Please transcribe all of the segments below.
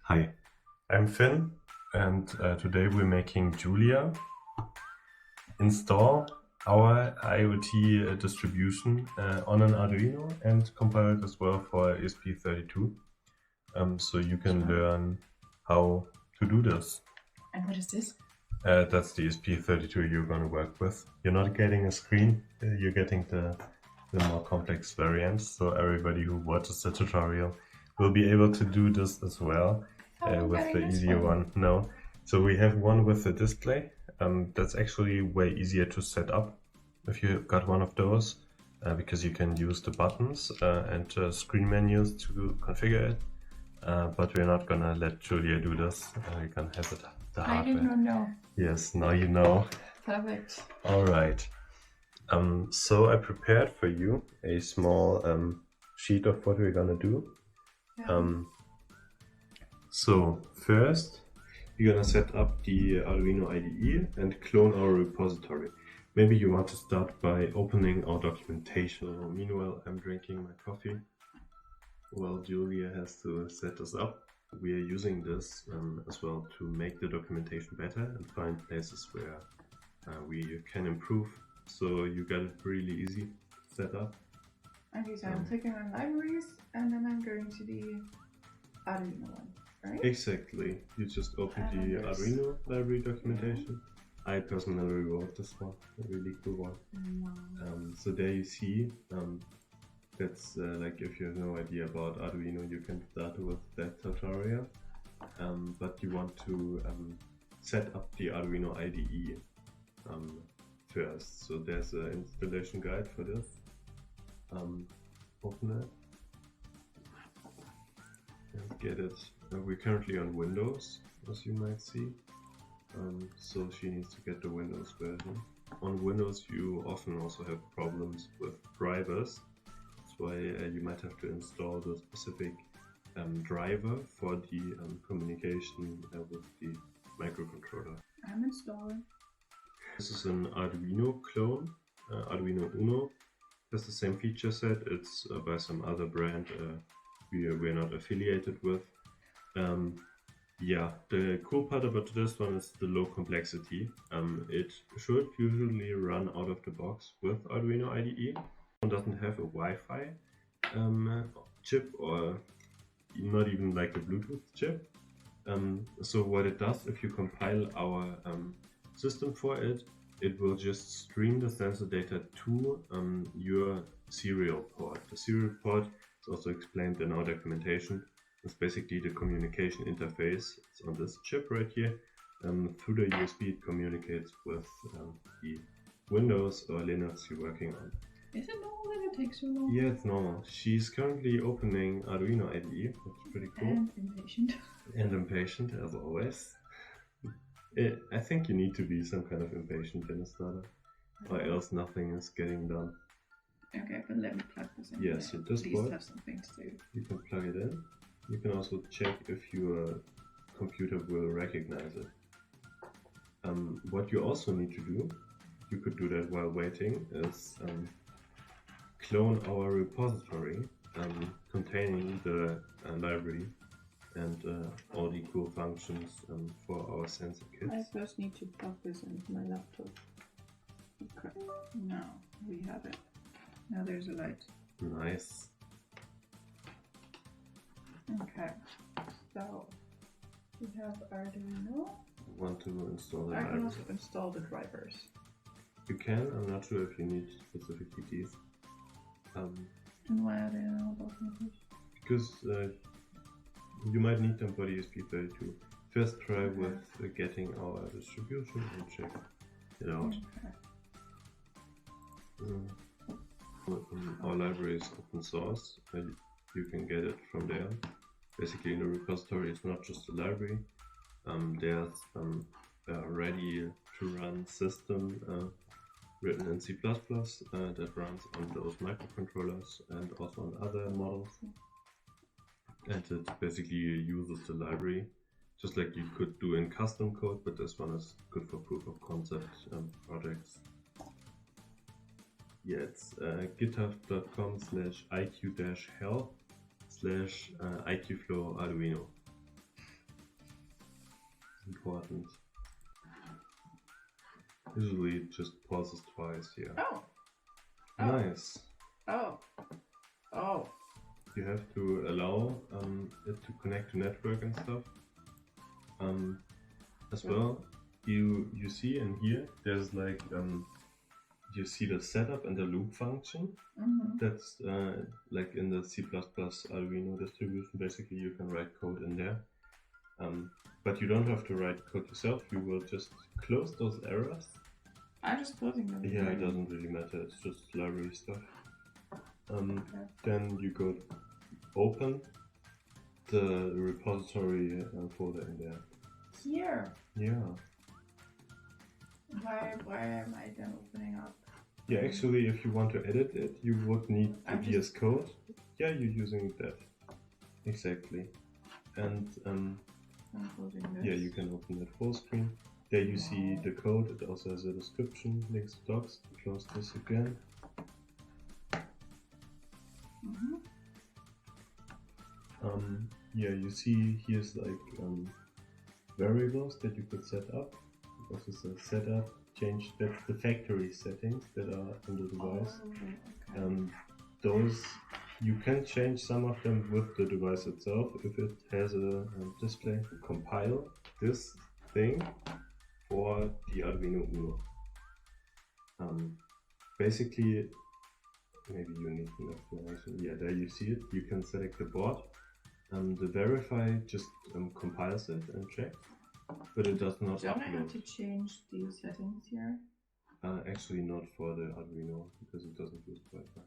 Hi, I'm Finn, and today we're making Julia install our IoT distribution on an Arduino and compile it as well for ESP32, so you can learn how to do this. And what is this? That's the ESP32 you're going to work with. You're not getting a screen, you're getting the more complex variants, so everybody who watches the tutorial will be able to do this as well. With the easier one. No. So we have one with the display. That's actually way easier to set up if you got one of those, because you can use the buttons and screen menus to configure it. But we're not gonna let Julia do this. We're gonna have it the hardware. I did not know. Yes, now you know. Perfect. All right. So I prepared for you a small sheet of what we're gonna do. Yeah. So first, we're gonna set up the Arduino IDE and clone our repository. Maybe you want to start by opening our documentation. Meanwhile, I'm drinking my coffee while Julia has to set this up. We are using this as well to make the documentation better and find places where we can improve. So you got it really easy to set up. Okay, so I'm clicking on libraries and then I'm going to the Arduino one, right? Exactly. You just open the Arduino library documentation. I personally wrote this one, a really cool one. Wow. So there you see, that's like if you have no idea about Arduino, you can start with that tutorial. But you want to set up the Arduino IDE first. So there's an installation guide for this. Open it and get it. We're currently on Windows, as you might see. So she needs to get the Windows version. On Windows you often also have problems with drivers. That's why you might have to install the specific driver for the communication with the microcontroller. I'm installing. This is an Arduino clone, Arduino Uno. Has the same feature set. It's by some other brand we're not affiliated with. Yeah, the cool part about this one is the low complexity. It should usually run out of the box with Arduino IDE. It doesn't have a Wi-Fi chip or not even like a Bluetooth chip. So what it does, if you compile our system for it, it will just stream the sensor data to your serial port. The serial port is also explained in our documentation. It's basically the communication interface. It's on this chip right here. Through the USB it communicates with the Windows or Linux you're working on. Is it normal that it takes so long? Yeah, it's normal. She's currently opening Arduino IDE. That's pretty cool. And impatient. And impatient, as always. I think you need to be some kind of impatient in a startup, or else nothing is getting done. Okay, but let me plug this in. Yes, so this board. board, Have something to do. you can plug it in. You can also check if your computer will recognize it. What you also need to do, you could do that while waiting, is clone our repository containing the library and all the cool functions for our sensor kits. I first need to plug this into my laptop. Okay, now we have it. Now there's a light. Nice. Okay, so we have Arduino. Want to install the I can library? also install the drivers. You can, I'm not sure if you need specifically these. And why are they not both? Because you might need them for the ESP32. First try with getting our distribution and check it out. Our library is open source. You can get it from there. Basically in the repository it's not just a library. There's a ready to run system written in C++ that runs on those microcontrollers and also on other models. And it basically uses the library, just like you could do in custom code, but this one is good for proof of concept projects. Yeah, it's github.com/iq-help/aicuflow Arduino. important. Usually it just pauses twice here. Oh! Nice. Oh! Oh! You have to allow it to connect to network and stuff. As well, you see in here, there's like, you see the setup and the loop function. That's like in the C++ Arduino distribution. Basically, you can write code in there. But you don't have to write code yourself. You will just close those errors. I'm just closing them. Yeah, it doesn't really matter. It's just library stuff. Then you go open the repository folder in there. Here? Yeah. Why am I then opening up? Yeah, actually, if you want to edit it, you would need the VS Code. Yeah, you're using that. Exactly. And I'm closing this. yeah, you can open it full screen. There you see the code. It also has a description, links to docs. Close this again. Yeah, you see here's like variables that you could set up. It also says setup, change. That's the factory settings that are on the device. Those you can change some of them with the device itself if it has a display. Compile this thing for the Arduino Uno. Basically, maybe you need an explanation. Yeah, there you see it. You can select the board. The verify just compiles it and checks, but it does not Don't upload. I have to change these settings here? Actually not for the Arduino because it doesn't use Wi-Fi.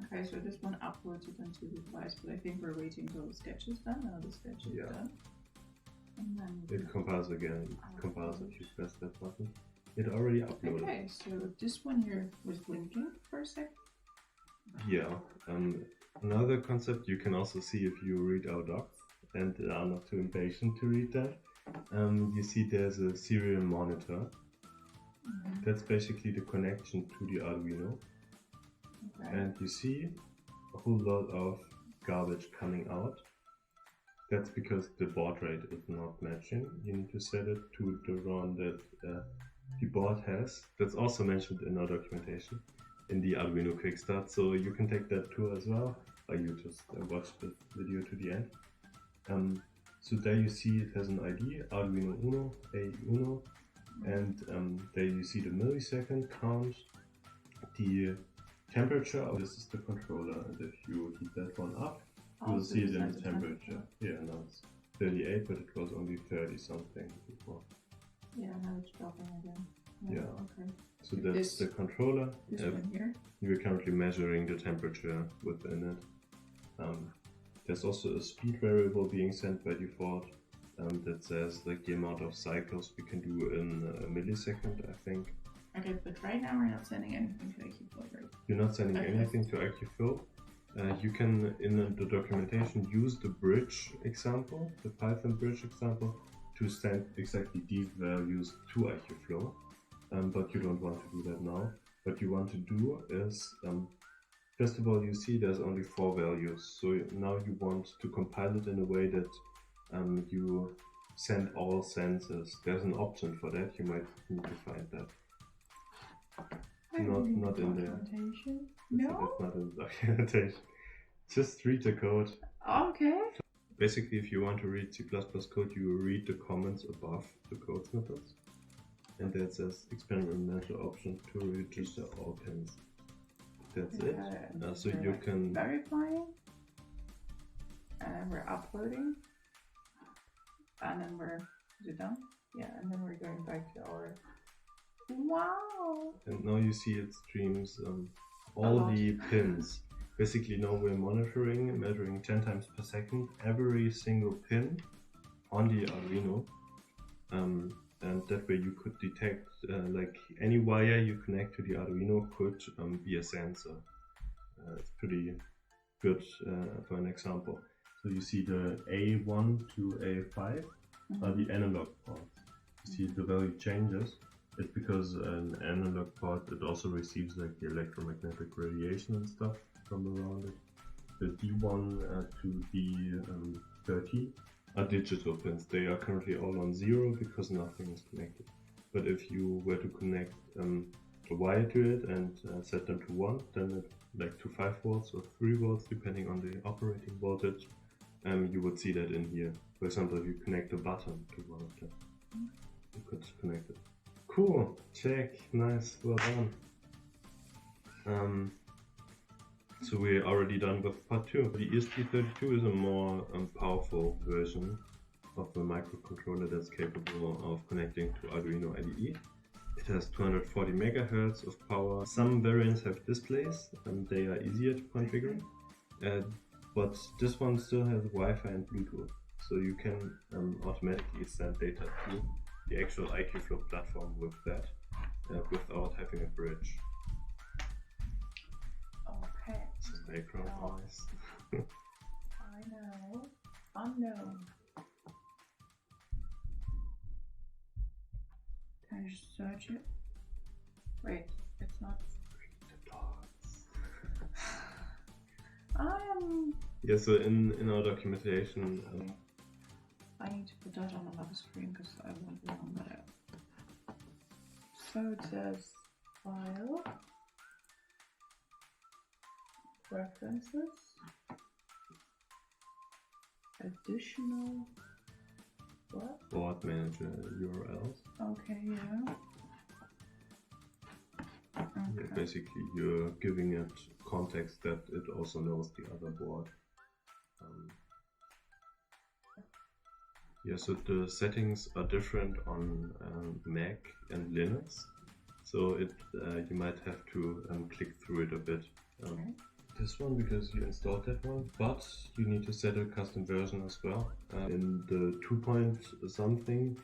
Okay, so this one uploads it into the device, but I think we're waiting till the sketch is done. Now the sketch is done. And then it compiles again. It compiles if you press that button. It already uploaded. Okay, so this one here was blinking for a sec. Yeah. Another concept you can also see if you read our docs and are not too impatient to read that. You see there's a serial monitor. That's basically the connection to the Arduino. Okay. And you see a whole lot of garbage coming out. That's because the baud rate is not matching. You need to set it to the run that the board has. That's also mentioned in our documentation in the Arduino Quick Start, so you can take that tour as well, or you just watch the video to the end. So there you see it has an ID, Arduino Uno, Uno, and there you see the millisecond count, the temperature. This is the controller, and if you heat that one up, you will see it in the temperature. Yeah, now it's 38, but it was only 30 something before. Yeah, now it's dropping again. Yeah. Okay. So that's the controller. This one here. We're currently measuring the temperature within it. There's also a speed variable being sent by default that says like the amount of cycles we can do in a millisecond, I think. Okay, but right now we're not sending anything to aicuflow, right? You're not sending anything to aicuflow. You can, in the documentation, use the bridge example, the Python bridge example, to send exactly these values to aicuflow. But you don't want to do that now. What you want to do is, first of all, you see there's only 4 values. So now you want to compile it in a way that you send all senses. There's an option for that. You might need to find that. Not in there. No? It's not in the documentation. Just read the code. Okay. Basically, if you want to read C++ code, you read the comments above the code snippets. And that says experimental option to register all pins. That's it. So you can verifying, and we're uploading, and then is it done? Yeah, and then we're going back to our. Wow! And now you see it streams all the pins. Basically, now we're measuring 10 times per second every single pin on the Arduino. And that way you could detect like any wire you connect to the Arduino could be a sensor. It's pretty good for an example. So you see the A1 to A5 are the analog ports. You see the value changes. It's because an analog port, it also receives like the electromagnetic radiation and stuff from around it. The D1 to D30 are digital pins. They are currently all on 0 because nothing is connected. But if you were to connect a wire to it and set them to 1, then like to 5 volts or 3 volts depending on the operating voltage, you would see that in here. For example, if you connect a button to one of them, you could connect it. Cool, check, nice, well done. So we're already done with part 2. The ESP32 is a more powerful version of the microcontroller that's capable of connecting to Arduino IDE. It has 240 MHz of power. Some variants have displays and they are easier to configure. But this one still has Wi-Fi and Bluetooth, so you can automatically send data to the actual aicuflow platform with that, without having a bridge. Okay. Some background noise. I know. Unknown. Can I just search it? Wait, it's not. Bring the dots. Yeah, so in our documentation. Okay. I need to put that on another screen because I won't remember that. So it says file, preferences, additional, what? Board manager URLs. Okay, yeah. Okay. Yeah, basically, you're giving it context that it also knows the other board. Yeah, so the settings are different on Mac and Linux. So you might have to click through it a bit. Okay. This one because you installed that one, but you need to set a custom version as well. In the 2 point something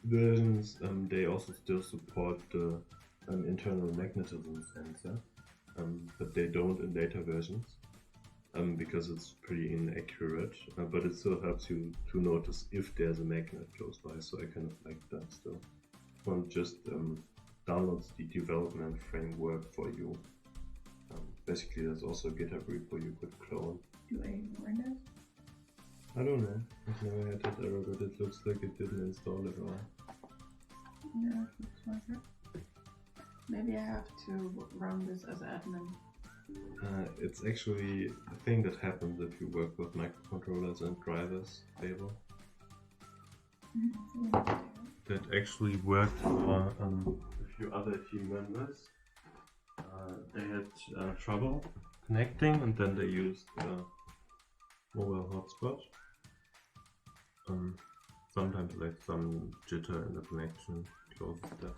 versions, they also still support the internal magnetism sensor, but they don't in later versions because it's pretty inaccurate. But it still helps you to notice if there's a magnet close by, so I kind of like that still. This one just downloads the development framework for you. Basically, there's also a GitHub repo you could clone. Do I ignore this? I don't know. I've never had that error, but it looks like it didn't install at all. Yeah, it looks like it. Maybe I have to run this as admin. It's actually a thing that happens if you work with microcontrollers and drivers stable. That actually worked for a few other team members. They had trouble connecting, and then they used mobile hotspot. Sometimes like some jitter in the connection closes that.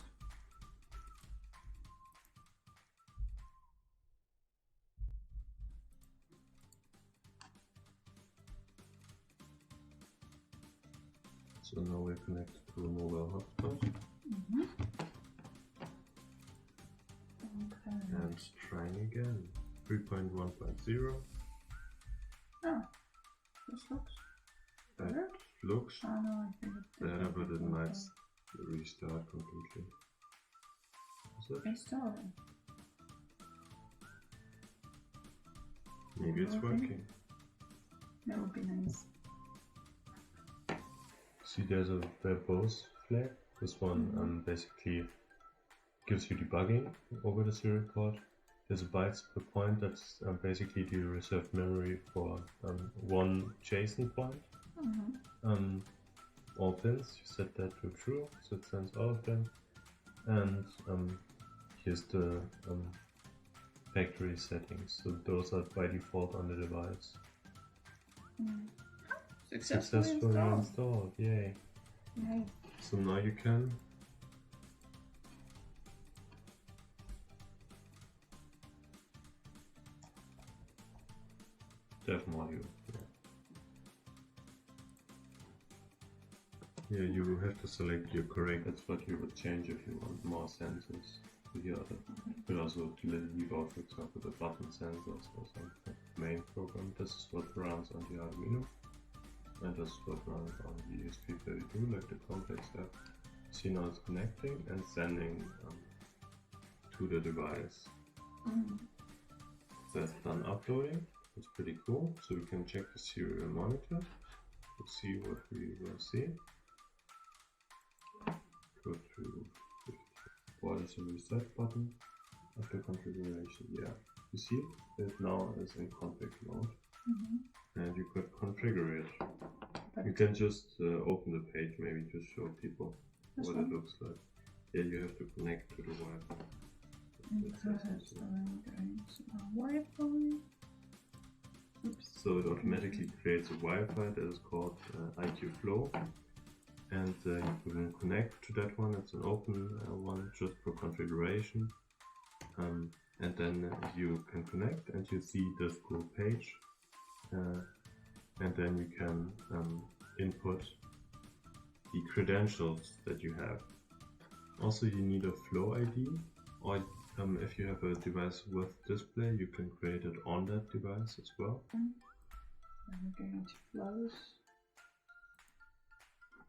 So now we're connected to a mobile hotspot. Okay. And trying again. 3.1.0. Oh, this looks better. Looks Oh no, I think it's better, but it might restart completely. Is it? installing. Maybe it's working. That would be nice. See, there's a verbose flag. This one basically gives you debugging over the serial port. There's a bytes per point, that's basically the reserved memory for one JSON point. All pins, you set that to true, so it sends all of them. And here's the factory settings, so those are by default on the device. Successfully installed, yay. Yay. So now you can dev module. Yeah, you have to select your correct. That's what you would change if you want more sensors to the other. You could also leave out, for example, the button sensors or something. Main program. This is what runs on the Arduino, and this is what runs on the ESP32, like the complex app. See, now it's connecting and sending to the device. That's done uploading. It's pretty cool. So we can check the serial monitor. Let's see what we will see. Go to what is the reset button after configuration. Yeah, you see it now is in config mode, and you could configure it. You can just open the page maybe to show people what it looks like. Yeah, you have to connect to the Wi-Fi. So it automatically creates a Wi-Fi that is called aicuflow, and you can connect to that one. It's an open one just for configuration, and then you can connect and you see the school page, and then you can input the credentials that you have. Also, you need a flow ID, or if you have a device with display, you can create it on that device as well. And we're going to flows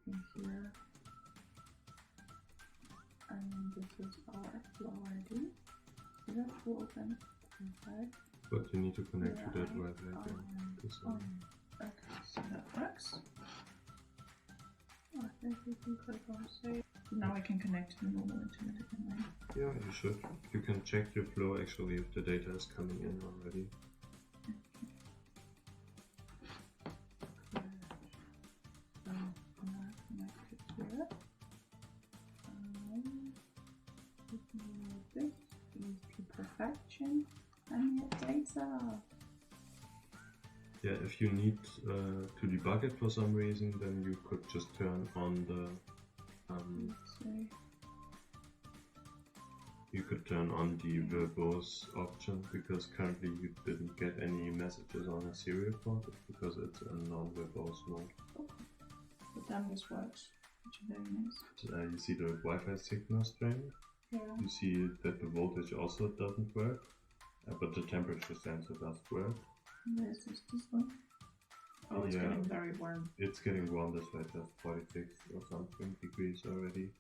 in here, and this is our flow ID. Is that to open? Okay. But you need to connect to that Wi-Fi again. Okay, so that works. I think we can click on save. Now I can connect to the normal internet again. Yeah, you should. You can check your flow actually if the data is coming in already. So now connected here. This is the perfection and your data. Yeah, if you need to debug it for some reason, then you could just turn on the verbose option, because currently you didn't get any messages on a serial port because it's a non-verbose mode. Okay. But then this works, which is very nice. You see the Wi-Fi signal strength. Yeah. You see that the voltage also doesn't work, but the temperature sensor does work. Where's this one? Oh, it's getting very warm. It's getting warm, that's why it has 46 or something degrees already.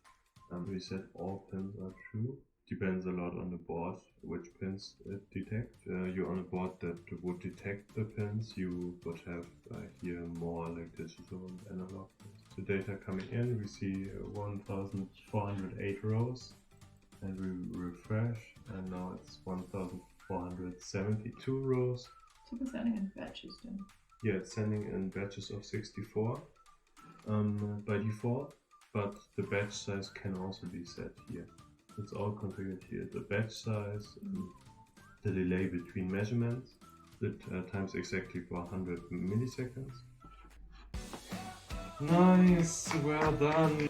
We said all pins are true. Depends a lot on the board, which pins it detects. You're on a board that would detect the pins, you would have here more like digital and analog pins. The data coming in, we see 1408 rows, and we refresh, and now it's 1472 rows. So we're sending in batches then? Yeah, it's sending in batches of 64 by default, but the batch size can also be set here. It's all configured here. The batch size, the delay between measurements, it times exactly for 100 milliseconds. Nice, well done!